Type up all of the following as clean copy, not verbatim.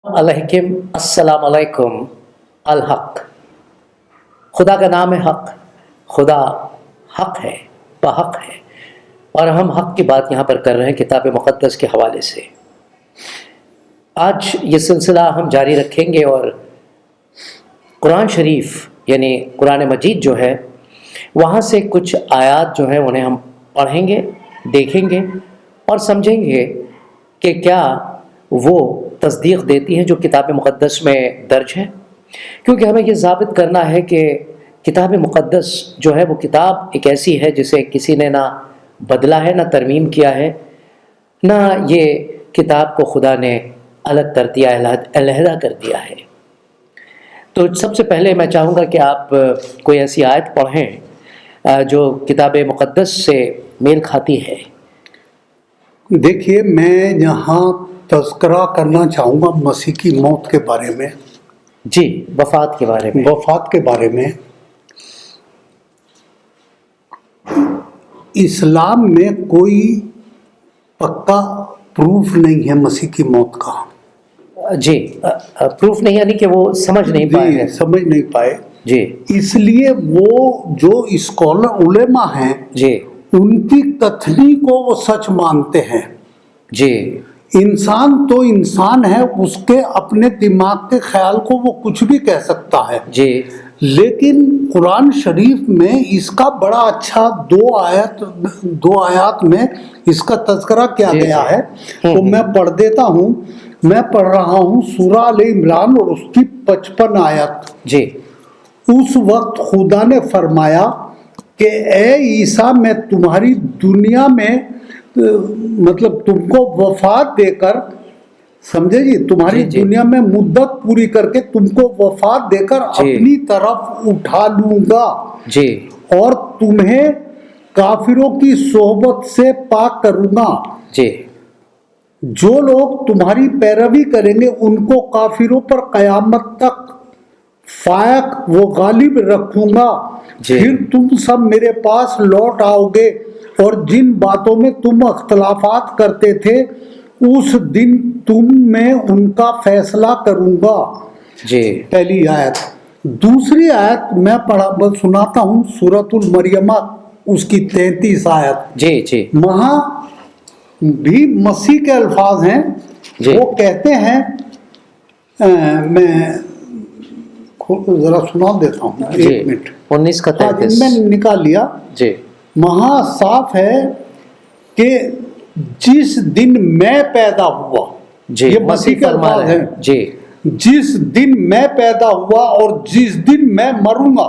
अलैहिम अस्सलाम अलैकुम। अल हक, खुदा का नाम है हक। खुदा हक है, बहक है, और हम हक की बात यहाँ पर कर रहे हैं किताब मुक़द्दस के हवाले से। आज ये सिलसिला हम जारी रखेंगे और कुरान शरीफ यानी कुरान मजीद जो है वहाँ से कुछ आयात जो है उन्हें हम पढ़ेंगे, देखेंगे और समझेंगे कि क्या वो तस्दीक देती हैं जो किताब मुक़द्दस में दर्ज है। क्योंकि हमें ये साबित करना है कि किताब मुक़द्दस जो है वो किताब एक ऐसी है जिसे किसी ने ना बदला है, ना तरमीम किया है, ना ये किताब को खुदा ने अलग कर दिया, अलहदा कर दिया है। तो सबसे पहले मैं चाहूँगा कि आप कोई ऐसी आयत पढ़ें जो किताब मुक़द्दस से मेल खाती है। देखिए, मैं यहाँ तज़किरा करना चाहूँगा मसीह की मौत के बारे में। जी, वफ़ात के बारे में। वफ़ात के बारे में। इस्लाम में कोई पक्का प्रूफ नहीं है मसीह की मौत का। जी, प्रूफ नहीं यानी कि वो समझ नहीं पाए हैं। समझ नहीं पाए जी, इसलिए वो जो स्कॉलर उलेमा हैं जी, उनकी कथनी को वो सच मानते हैं। जी, इंसान तो इंसान है, उसके अपने दिमाग के ख्याल को वो कुछ भी कह सकता है। जी, लेकिन कुरान शरीफ में इसका बड़ा अच्छा दो आयत में इसका तज़किरा किया गया है। तो मैं पढ़ देता हूँ। मैं पढ़ रहा हूँ सूरा अल इमरान और उसकी 55 आयत। जी, उस वक्त खुदा ने फरमाया कि ए ईसा, मैं तुम्हारी दुनिया में मतलब तुमको वफात देकर, समझे जी, तुम्हारी जी, जी। दुनिया में मुद्दत पूरी करके तुमको वफात देकर जी। अपनी तरफ उठा लूंगा जी, और तुम्हें काफिरों की सोहबत से पाक करूंगा। जी, जो लोग तुम्हारी पैरवी करेंगे उनको काफिरों पर कयामत तक फायक वो गालिब रखूंगा। जी। फिर तुम सब मेरे पास लौट आओगे और जिन बातों में तुम अख्तलाफात करते थे उस दिन तुम में उनका फैसला करूंगा। जी, पहली आयत। दूसरी आयत मैं बस सुनाता हूँ, सूरतुल मरियमा उसकी 33 आयत। जी, जी, वहाँ भी मसीह के अल्फाज हैं। जी। वो कहते हैं, मैं जरा सुना देता हूँ, जी, 1 मिनट। 19 का हाँ, 33। मैं निकाल लिया। जी, वहाँ साफ है कि जिस दिन मैं पैदा हुआ, जी, ये मसीह के फरमा अल्फाज रहे हैं। जी, जिस दिन मैं पैदा हुआ और जिस दिन मैं मरूंगा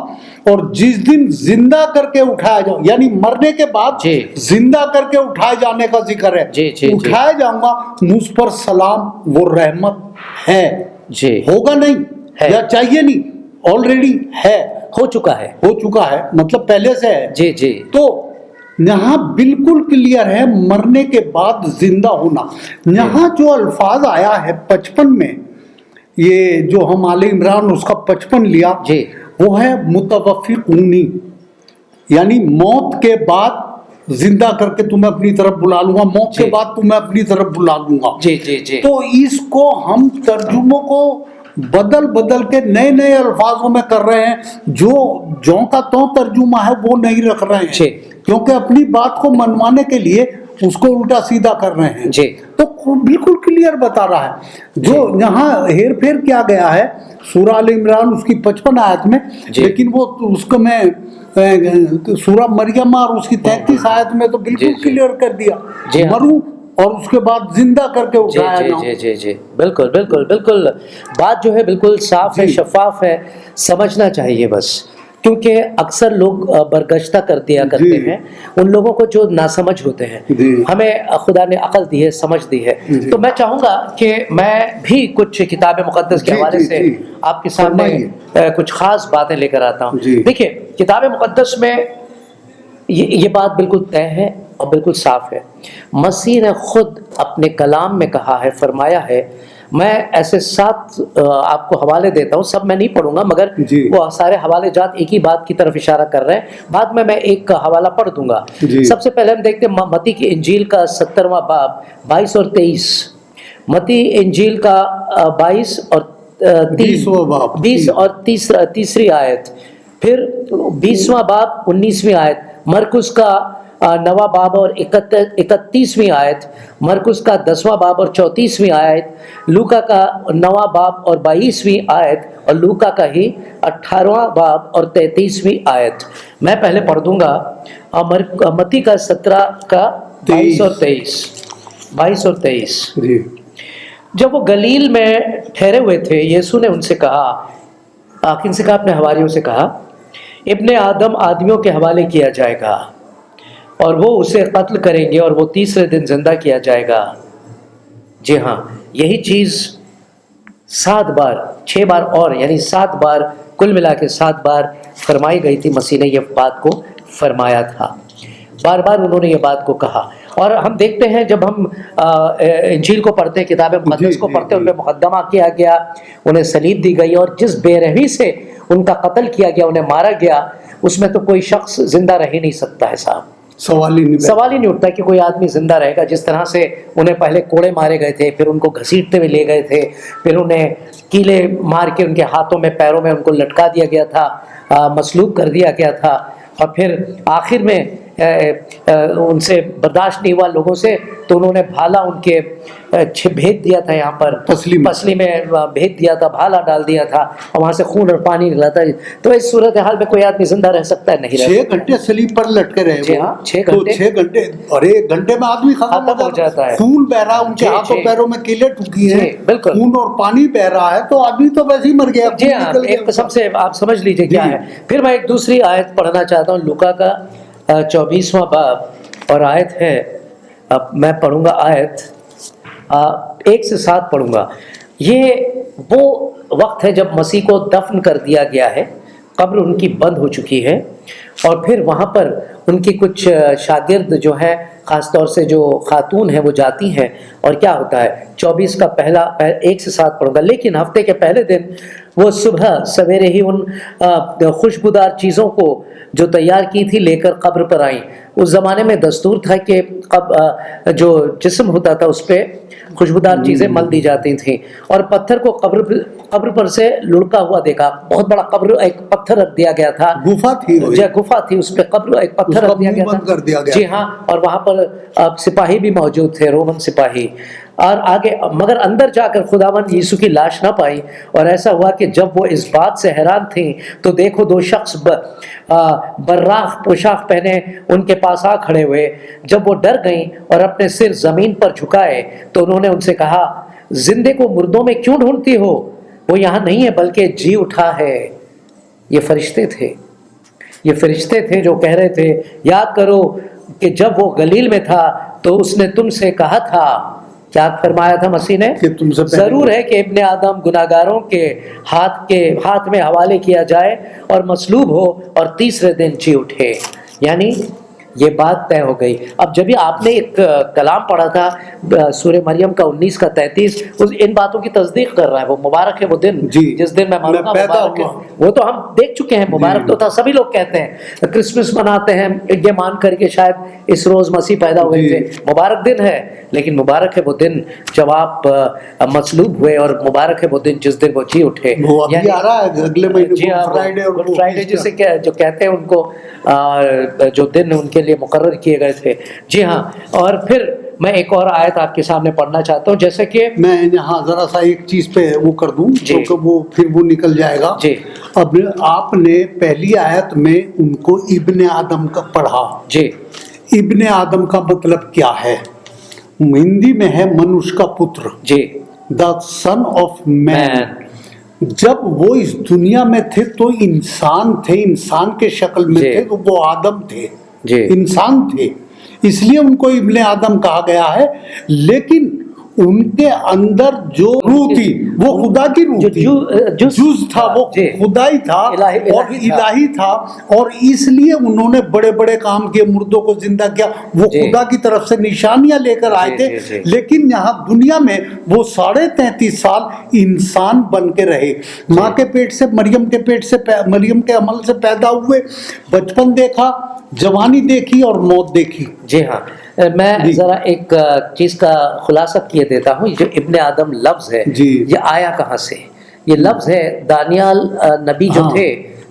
और जिस दिन जिंदा करके उठाया जाऊं, यानी मरने के बाद जी। जिंदा करके उठाए जाने का जिक्र है। जी, जी, उठाया जाऊंगा, मुझ पर सलाम, वो रहमत है। जी, होगा नहीं है। या चाहिए नहीं, ऑलरेडी है, हो चुका है। हो चुका है, मतलब पहले से है। जी, जी, तो यहाँ बिल्कुल क्लियर है मरने के बाद जिंदा होना। यहाँ जो अल्फाज आया है 55 में, ये जो हम आले इमरान उसका 55 लिया, जी, वो है मुतवफ़िक़ूनी, यानी मौत के बाद जिंदा करके तुम्हें अपनी तरफ बुला लूंगा, मौत जी। के बाद तुम्हें अपनी तरफ बुला लूंगा। जी, जी, जी, तो इसको हम तर्जुमों को बदल बदल के नए नए अल्फाजों में कर रहे हैं, जो का तो तर्जुमा है वो नहीं रख रहे जी। हैं, क्योंकि अपनी बात को मनवाने के लिए उसको उल्टा सीधा कर रहे हैं। जी। तो बिल्कुल क्लियर बता रहा है। जो यहाँ हेर फेर किया गया है सूरा अल इमरान उसकी 55 आयत में, जी। लेकिन वो उसको मैं सूरा मरियम और उसकी 33 आयत में तो बिल्कुल जी, जी। क्लियर कर दिया, जी हाँ। मरूं और उसके बाद जिंदा करके जी, उठाया जी, जाऊं। जी, जी, जी, बिल्कुल, बिल्कुल, बिल्कुल। बात जो है बिल्कुल साफ है, जी। शफाफ है, समझना चाहिए बस। क्योंकि अक्सर लोग बरगश्ता कर दिया करते जी। हैं उन लोगों को जो नासमझ होते हैं। जी। हमें खुदा ने अक्ल दी है, समझ दी है। जी। तो मैं चाहूँगा कि मैं भी कुछ किताब मुक़द्दस के जी, हवाले जी, से जी। आपके सामने कुछ ख़ास बातें लेकर आता हूँ। जी। देखिए, किताब मुक़द्दस में ये बात बिल्कुल तय है और बिल्कुल साफ है। मसीह ने खुद अपने कलाम में कहा है, फरमाया है। मैं ऐसे 7 आपको हवाले देता हूँ, सब मैं नहीं पढ़ूंगा, मगर जी। वो सारे हवाले जात एक ही बात की तरफ इशारा कर रहे हैं। बाद में मैं एक हवाला पढ़ दूंगा। जी। सबसे पहले हम देखते हैं मत्ती की इंजील का 17वां बाब 22 और 23। मती इंजील का 22 और 20वां बाब 20 और तीसरी आयत, फिर 20वां बाब 19वीं आयत, मरकुस का 9वां बाब और 31वीं आयत, मरकुस का 10वां बाब और 34वीं आयत, लूका का 9वां बाब और 22वीं आयत, और लूका का ही 18वां बाब और 33वीं आयत। मैं पहले पढ़ दूंगा मत्ती का 17 का 22 और 23 जी। जब वो गलील में ठहरे हुए थे, यीशु ने उनसे कहा, आखिर से कहा, अपने हवारियों से कहा, इब्ने आदम आदमियों के हवाले किया जाएगा और वो उसे कत्ल करेंगे और वो तीसरे दिन जिंदा किया जाएगा। जी हाँ, यही चीज़ 7 बार, 6 बार और, यानी 7 बार, कुल मिला के 7 बार फरमाई गई थी। मसीह ने ये बात को फरमाया था, बार बार उन्होंने ये बात को कहा। और हम देखते हैं जब हम इंजील को पढ़ते हैं, किताब मुक़द्दस को पढ़ते हैं, उन पर मुक़द्दमा किया गया, उन्हें सलीब दी गई और जिस बेरहमी से उनका कत्ल किया गया, उन्हें मारा गया, उसमें तो कोई शख्स जिंदा रह ही नहीं सकता है साहब। सवाल ही नहीं उठता कि कोई आदमी जिंदा रहेगा। जिस तरह से उन्हें पहले कोड़े मारे गए थे, फिर उनको घसीटते हुए ले गए थे, फिर उन्हें कीले मार के उनके हाथों में पैरों में उनको लटका दिया गया था, मसलूब कर दिया गया था, और फिर आखिर में उनसे बर्दाश्त नहीं हुआ लोगों से, तो उन्होंने भाला उनके भेज दिया था, यहाँ पर पसली में भेज दिया था, भाला डाल दिया था और वहाँ से खून और पानी निकला था। तो इस सूरत हाल में कोई आदमी जिंदा रह सकता है? नहीं रह सकता। 6 घंटे सलीब पर लटके रहे। जी हाँ, 6 घंटे। 6 घंटे और 1 घंटे में आदमी खत्म हो जाता है। खून बह रहा है, उनके हाथों पैरों में कीले ठुकी है, बिल्कुल खून और पानी बह रहा है, तो आदमी तो वैसे ही मर गया। जी हाँ, एक कसम से आप समझ लीजिए क्या है। फिर मैं एक दूसरी आयत पढ़ना चाहता हूँ, लूका का 24वां बाब, और आयत है, अब मैं पढ़ूंगा आयत 1 से 7 पढ़ूंगा। ये वो वक्त है जब मसीह को दफन कर दिया गया है, कब्र उनकी बंद हो चुकी है, और फिर वहाँ पर उनकी कुछ शागिर्द जो है, ख़ास तौर से जो खातून है, वो जाती हैं, और क्या होता है 24 का पहला 1 से 7 पढ़ूंगा। लेकिन हफ्ते के पहले दिन वो सुबह सवेरे ही उन खुशबूदार चीज़ों को जो तैयार की थी लेकर कब्र पर आई। उस ज़माने में दस्तूर था कि जो जिस्म होता था उस पर खुशबूदार चीज़ें मल दी जाती थीं, और पत्थर को कब्र पर से लुढ़का हुआ देखा। बहुत बड़ा कब्र, एक पत्थर रख दिया गया था, गुफा थी, उस पर कब्र, एक पत्थर रख दिया गया था। जी हाँ, और वहाँ पर सिपाही भी मौजूद थे, रोमन सिपाही। और आगे, मगर अंदर जाकर खुदावंद यीशु की लाश ना पाई। और ऐसा हुआ कि जब वो इस बात से हैरान थी, तो देखो 2 शख्स बर्राख पोशाक पहने उनके पास आ खड़े हुए। जब वो डर गईं और अपने सिर जमीन पर झुकाए, तो उन्होंने उनसे कहा, जिंदे को मुर्दों में क्यों ढूंढती हो? वो यहाँ नहीं है बल्कि जी उठा है। ये फरिश्ते थे जो कह रहे थे, याद करो कि जब वो गलील में था तो उसने तुमसे कहा था, क्या फरमाया था मसीह ने, कि तुमसे जरूर है कि इब्ने आदम गुनाहगारों के हाथ में हवाले किया जाए और मसलूब हो और तीसरे दिन जी उठे। यानी ये बात तय हो गई। अब जब ये आपने एक कलाम पढ़ा था सूरह मरियम का 19 का 33, इन बातों की तस्दीक कर रहा है। वो मुबारक है वो दिन जिस दिन मैं मरूंगा, मुबारक है। वो तो हम देख चुके हैं, मुबारक तो था, सभी लोग कहते हैं। क्रिसमस मनाते हैं ये मान करके शायद इस रोज मसीह पैदा हुए थे, मुबारक दिन है। लेकिन मुबारक है वो दिन जब आप मसलूब हुए, और मुबारक है वो दिन जिस दिन वो जी उठे। अगले महीने फ्राइडे जिसे जो कहते हैं उनको, जो दिन उनके लिए मुकर्रर किए गए थे। जी हाँ, और फिर मैं एक और आयत आपके सामने पढ़ना चाहता हूँ, जैसे कि मैं यहाँ जरा सा एक चीज पे वो कर दूं, तो वो फिर वो निकल जाएगा जी। अब आपने पहली आयत में उनको इब्ने आदम का पढ़ा जी। इब्ने आदम का मतलब क्या है? हिंदी में है मनुष्य का पुत्र जी, द सन ऑफ मैन। जब वो इस दुनिया में थे तो इंसान थे, इंसान के शक्ल में थे, तो वो आदम थे, इंसान थे, इसलिए उनको इब्ने आदम कहा गया है। लेकिन उनके अंदर जो रूह थी वो खुदा की रूह थी, जुज था, वो खुदाई था और इलाही था, और इसलिए उन्होंने बड़े बड़े काम किए, मुर्दों को जिंदा किया, वो खुदा की तरफ से निशानियां लेकर आए थे। लेकिन यहाँ दुनिया में वो 33.5 साल इंसान बन के रहे। माँ के पेट से, मरियम के पेट से, मरियम के अमल से पैदा हुए, बचपन देखा, जवानी देखी और मौत देखी। जी हाँ, میں جی۔ ذرا ایک چیز کا خلاصہ کیے دیتا ہوں. جو ابن آدم لفظ ہے جی۔ یہ آیا کہاں سے؟ یہ لفظ ہے دانیال نبی جو ہاں۔ تھے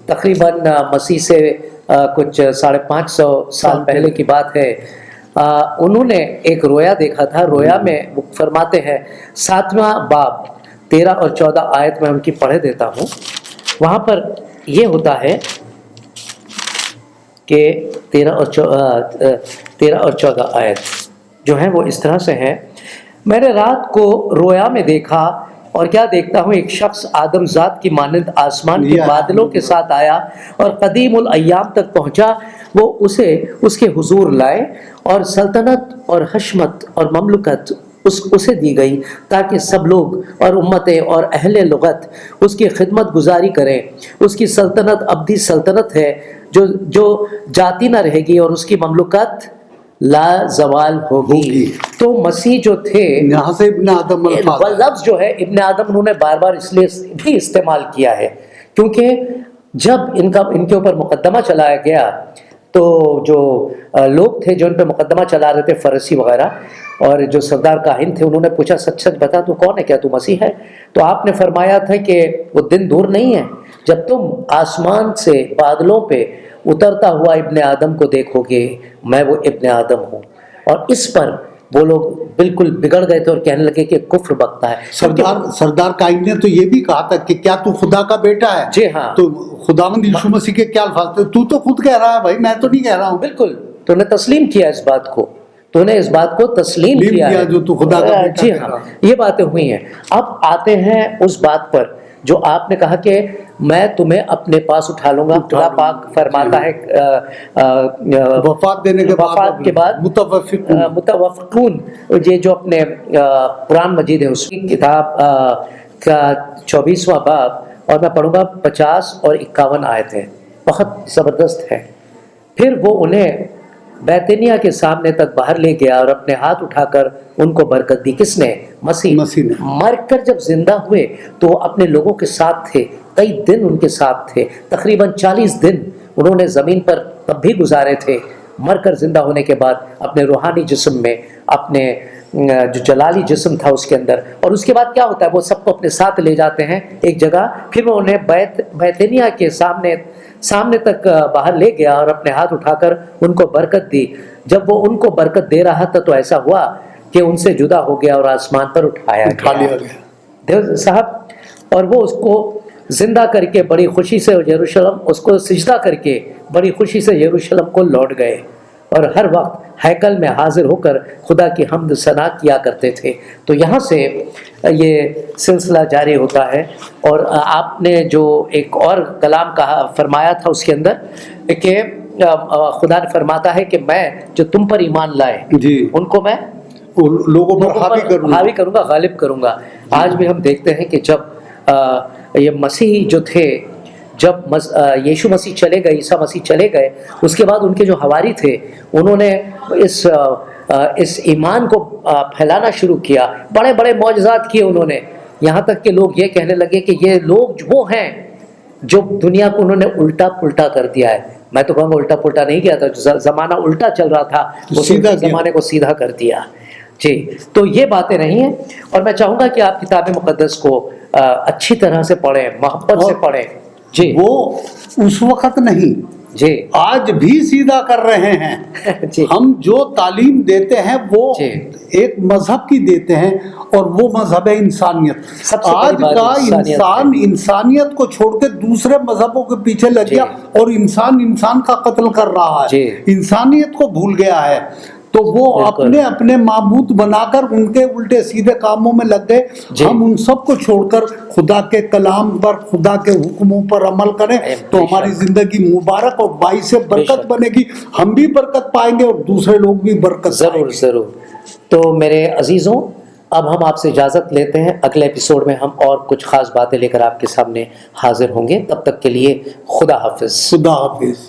تقریباً مسیح سے کچھ 550 سال پہلے کی بات ہے. انہوں نے ایک رویا دیکھا تھا. رویا میں وہ فرماتے ہیں 7واں باب 13 اور 14 آیت میں ان کی پڑھے دیتا ہوں. وہاں پر یہ ہوتا ہے کہ 13 اور 14 آیت جو ہیں وہ اس طرح سے ہیں. میں نے رات کو رویا میں دیکھا اور کیا دیکھتا ہوں، ایک شخص آدم ذات کی مانند آسمان کے بادلوں کے ساتھ آیا اور قدیم الایام تک پہنچا. وہ اسے اس کے حضور لائے اور سلطنت اور حشمت اور مملکت اسے دی گئی تاکہ سب لوگ اور امتیں اور اہل لغت اس کی خدمت گزاری کریں. اس کی سلطنت ابدی سلطنت ہے جو جاتی نہ رہے گی اور اس کی مملکت لا زوال ہوگی. تو مسیح جو تھے، یہاں سے ابن آدم الفاظ وہ لفظ جو ہے ابن آدم انہوں نے بار بار اس لیے بھی استعمال کیا ہے کیونکہ جب ان کے اوپر مقدمہ چلایا گیا تو جو لوگ تھے جو ان پہ مقدمہ چلا رہے تھے، فرسی وغیرہ، اور جو سردار کاہن تھے، انہوں نے پوچھا سچ سچ بتا تو کون ہے، کیا تو مسیح ہے؟ تو آپ نے فرمایا تھا کہ وہ دن دور نہیں ہے جب تم آسمان سے بادلوں پہ اترتا ہوا ابن آدم کو دیکھو گے. میں وہ ابن آدم ہوں. اور اس پر وہ لوگ بالکل بگڑ گئے تھے اور کہنے لگے کہ کفر بکتا ہے. سردار کائن نے تو یہ بھی کہا تھا کہ کیا تو خدا کا بیٹا ہے؟ جی ہاں. تو خداوند یسوع مسیح کے کیا الفاظ تھے؟ تو خود کہہ رہا ہے بھائی، میں تو نہیں کہہ رہا ہوں. بالکل، تو نے تسلیم کیا اس بات کو، تو نے اس بات کو تسلیم کیا ہے جو تو خدا کا بیٹا. جی ہاں، یہ باتیں ہوئی ہیں. اب آتے ہیں اس بات پر جو آپ نے کہا کہ میں تمہیں اپنے پاس اٹھا لوں گا. خدا پاک فرماتا ہے وفات دینے کے بعد متوفقون، یہ جو اپنے قرآن مجید ہے اس کی کتاب کا 24واں باب، اور میں پڑھوں گا 50 اور 51 آیتیں، بہت زبردست ہے. پھر وہ انہیں بیتنیا کے سامنے تک باہر لے گیا اور اپنے ہاتھ اٹھا کر ان کو برکت دی. کس نے؟ مسیح نے. مر کر جب زندہ ہوئے تو وہ اپنے لوگوں کے ساتھ تھے، کئی دن ان کے ساتھ تھے، تقریباً 40 دن انہوں نے زمین پر تب بھی گزارے تھے. مر کر زندہ ہونے کے بعد اپنے روحانی جسم میں، اپنے جو جلالی جسم تھا اس کے اندر، اور اس کے بعد کیا ہوتا ہے، وہ سب کو اپنے ساتھ لے جاتے ہیں ایک جگہ. پھر وہ انہیں بیتنیا کے سامنے تک باہر لے گیا اور اپنے ہاتھ اٹھا کر ان کو برکت دی. جب وہ ان کو برکت دے رہا تھا تو ایسا ہوا کہ ان سے جدا ہو گیا اور آسمان پر اٹھا لیا گیا صاحب. اور وہ اس کو زندہ کر کے بڑی خوشی سے یروشلم، اس کو سجدہ کر کے بڑی خوشی سے یروشلم کو لوٹ گئے اور ہر وقت ہیکل میں حاضر ہو کر خدا کی حمد ثنا کیا کرتے تھے. تو یہاں سے یہ سلسلہ جاری ہوتا ہے. اور آپ نے جو ایک اور کلام کہا فرمایا تھا اس کے اندر کہ خدا نے فرماتا ہے کہ میں جو تم پر ایمان لائے ان کو میں لوگوں پر حاوی کروں گا، غالب کروں گا. آج بھی ہم دیکھتے ہیں کہ جب یہ مسیح جو تھے، جب ییشو مسیح چلے گئے، عیسیٰ مسیح چلے گئے، اس کے بعد ان کے جو حواری تھے انہوں نے اس ایمان کو پھیلانا شروع کیا. بڑے بڑے معجزات کیے انہوں نے، یہاں تک کہ لوگ یہ کہنے لگے کہ یہ لوگ وہ ہیں جو دنیا کو انہوں نے الٹا پلٹا کر دیا ہے. میں تو کہوں گا الٹا پلٹا نہیں کیا تھا، جو زمانہ الٹا چل رہا تھا اس زمانے کو سیدھا کر دیا. جی، تو یہ باتیں نہیں ہیں. اور میں چاہوں گا کہ آپ کتاب مقدس کو اچھی طرح سے پڑھیں، محبت سے پڑھیں. جی، وہ اس وقت نہیں، جی آج بھی سیدھا کر رہے ہیں. جی، ہم جو تعلیم دیتے ہیں وہ ایک مذہب کی دیتے ہیں، اور وہ مذہب ہے انسانیت. آج کا انسان انسانیت کو چھوڑ کے دوسرے مذہبوں کے پیچھے لگ گیا اور انسان کا قتل کر رہا ہے، انسانیت کو بھول گیا ہے. تو وہ اپنے معبود بنا کر ان کے الٹے سیدھے کاموں میں لگ گئے. ہم ان سب کو چھوڑ کر خدا کے کلام پر، خدا کے حکموں پر عمل کریں تو ہماری زندگی مبارک اور باعث برکت بنے گی. ہم بھی برکت پائیں گے اور دوسرے لوگ بھی برکت ضرور ضرور. تو میرے عزیزوں، اب ہم آپ سے اجازت لیتے ہیں. اگلے ایپیسوڈ میں ہم اور کچھ خاص باتیں لے کر آپ کے سامنے حاضر ہوں گے. تب تک کے لیے خدا حافظ. خدا حافظ.